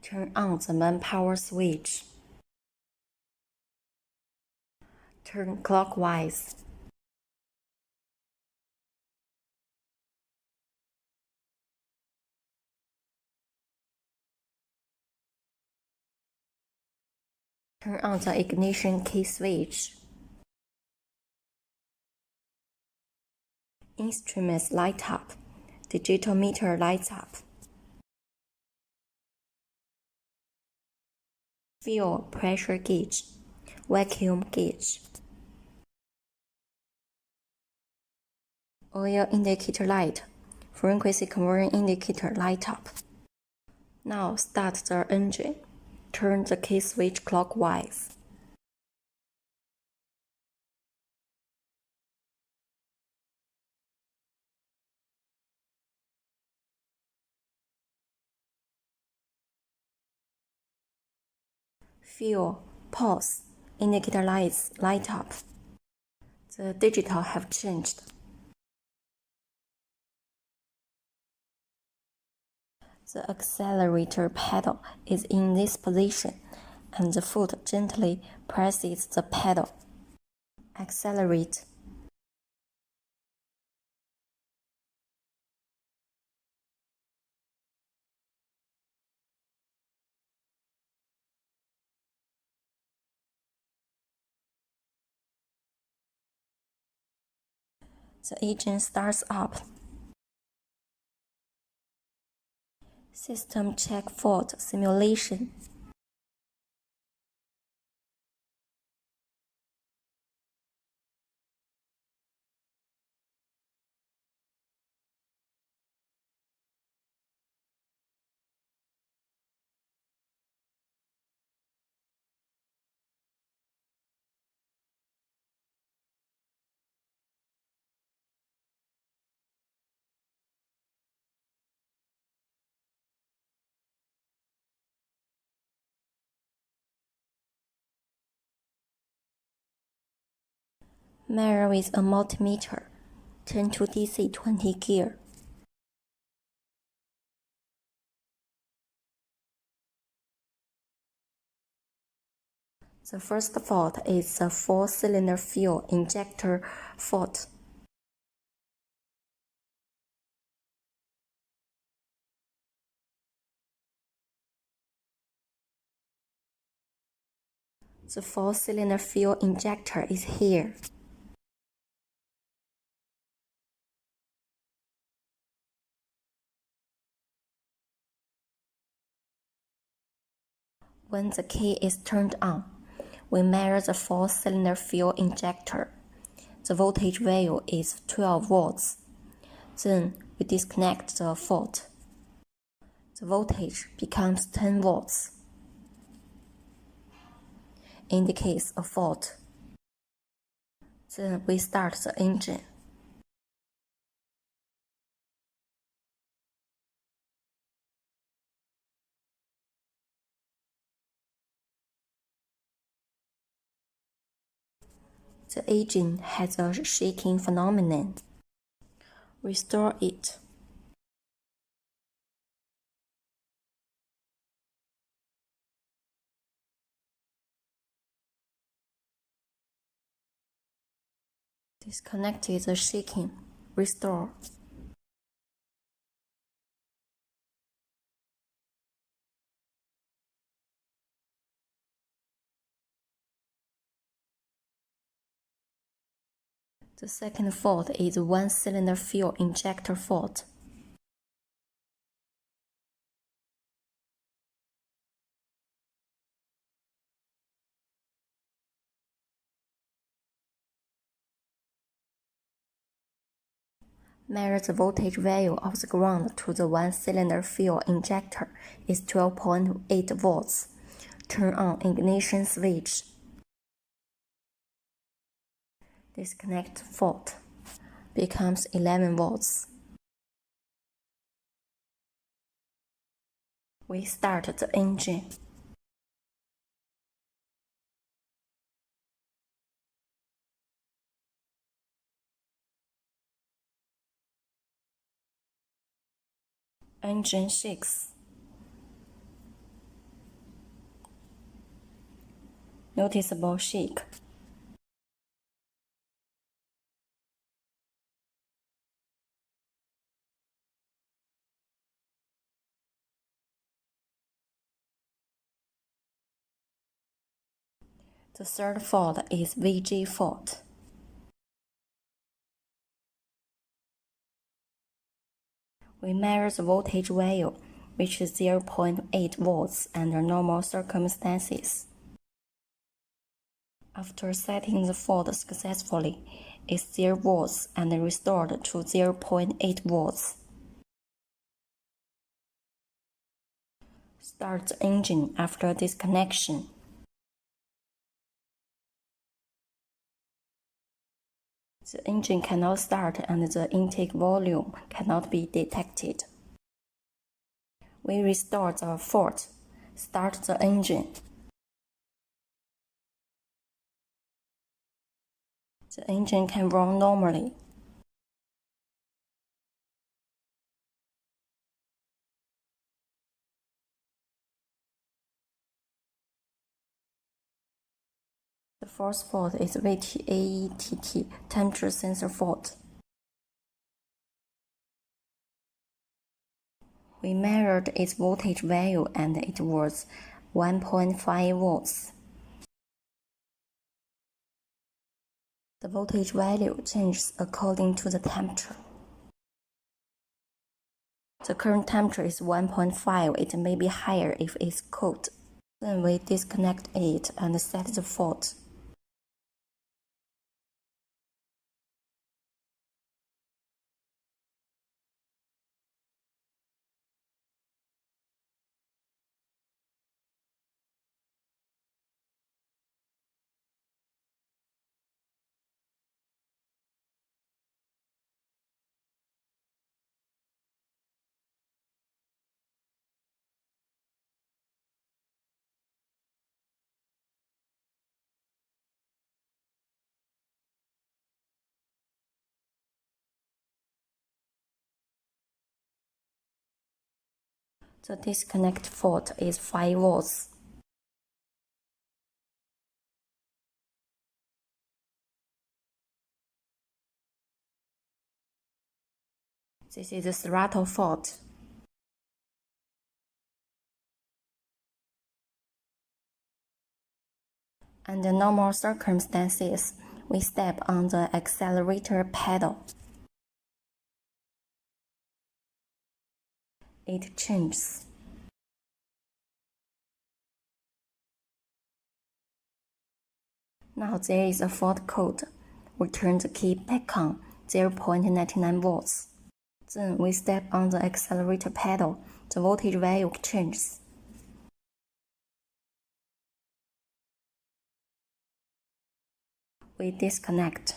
Turn on the main power switch. Turn clockwise. Turn on the ignition key switch. Instruments light up. Digital meter lights up. Fuel pressure gauge. Vacuum gauge. Oil indicator light. Frequency conversion indicator light up. Now start the engine. Turn the key switch clockwise. Fuel, pause, indicator lights light up. The digital have changed. The accelerator pedal is in this position, and the foot gently presses the pedal. Accelerate. The engine starts up. System check fault simulation. Measure with a multimeter. Turn to DC 20 gear. The first fault is the 4-cylinder fuel injector fault. The 4-cylinder fuel injector is here. When the key is turned on, we measure the 4-cylinder fuel injector. The voltage value is 12 volts. Then we disconnect the fault. The voltage becomes 10 volts. Indicates a fault. Then we start the engine. The engine has a shaking phenomenon. Restore it. Disconnect the shaking. Restore. The second fault is 1-cylinder fuel injector fault. Measure the voltage value of the ground to the 1-cylinder fuel injector is 12.8 volts. Turn on ignition switch. Disconnect fault. Becomes 11 volts. We start the engine. Engine shakes. noticeable shake. The third fault is VG fault. We measure the voltage value, which is 0.8 volts under normal circumstances. After setting the fault successfully, it's 0 volts and restored to 0.8 volts. Start the engine after disconnection. The engine cannot start and the intake volume cannot be detected. We restore the fault. Start the engine. The engine can run normally. The fourth fault is VTAETT temperature sensor fault. We measured its voltage value and it was 1.5 volts. The voltage value changes according to the temperature. The current temperature is 1.5. It may be higher if it's cold. Then we disconnect it and set the fault. The disconnect fault is 5 volts. This is the throttle fault. Under normal circumstances, we step on the accelerator pedal. It changes. Now there is a fault code. We turn the key back on 0.99 volts. Then we step on the accelerator pedal. The voltage value changes. We disconnect.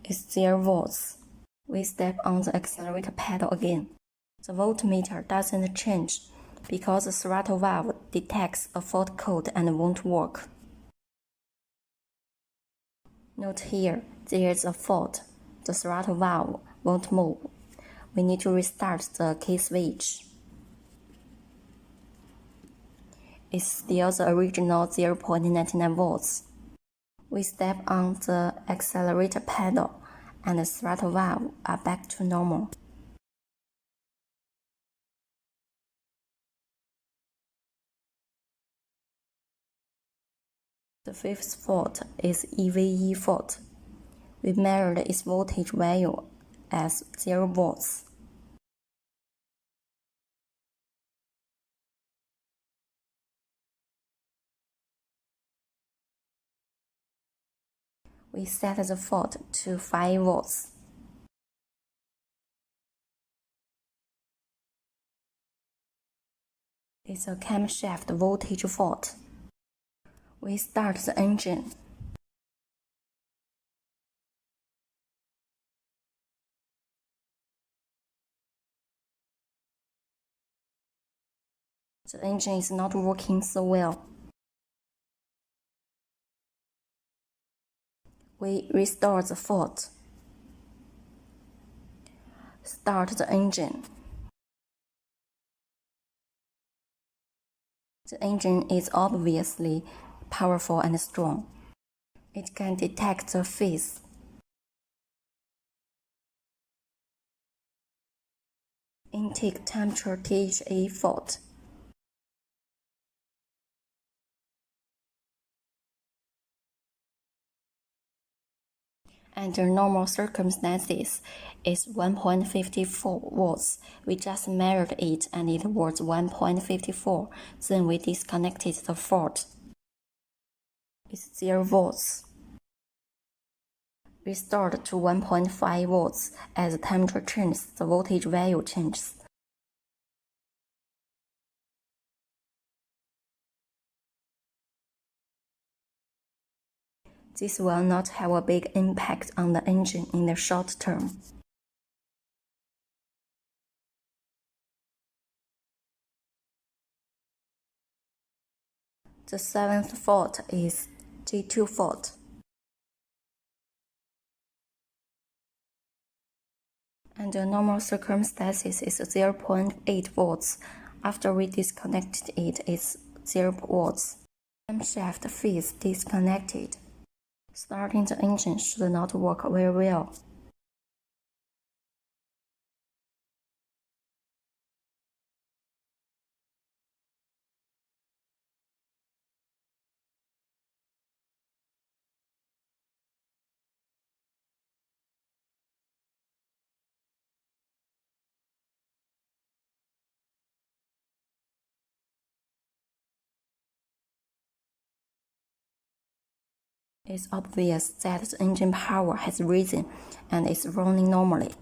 It's 0 volts. We step on the accelerator pedal again. The voltmeter doesn't change because the throttle valve detects a fault code and won't work. Note here, there is a fault. The throttle valve won't move. We need to restart the key switch. It's still the original 0.99 volts. We step on the accelerator pedal and the throttle valve are back to normal. The fifth fault is EVE fault. We measured its voltage value as 0 volts. We set the fault to 5 volts. It's a camshaft voltage fault. We start the engine. The engine is not working so well. We restore the fault. Start the engine. The engine is obviously powerful and strong. It can detect the phase. Intake temperature THA fault. Under normal circumstances, it's 1.54 volts. We just measured it and it was 1.54. Then we disconnected the fault. It's 0 volts. Restored to 1.5 volts. As the temperature changes, the voltage value changes. This will not have a big impact on the engine in the short term. The seventh fault is G2 fault. Under normal circumstances, it's 0.8 volts. After we disconnected it, it's 0 volts. Camshaft phase disconnected. Starting the engine should not work very well. It's obvious that the engine power has risen and is running normally.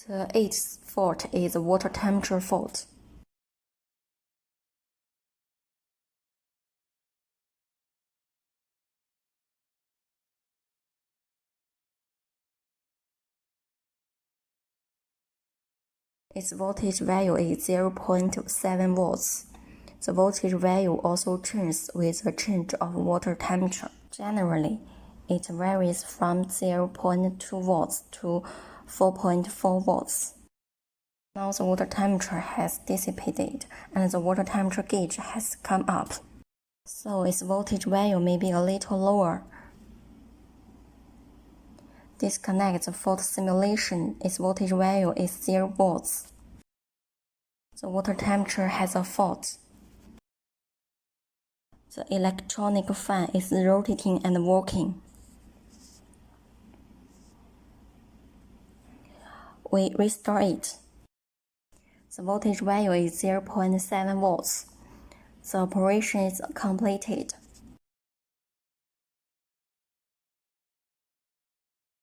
The eighth fault is the water temperature fault. Its voltage value is 0.7 volts. The voltage value also changes with the change of water temperature. Generally, it varies from 0.2 volts to 4.4 volts. Now the water temperature has dissipated and the water temperature gauge has come up, so its voltage value may be a little lower. Disconnect the fault simulation, its voltage value is 0 volts. The water temperature has a fault. The electronic fan is rotating and working. We restore it. The voltage value is 0.7 volts. The operation is completed.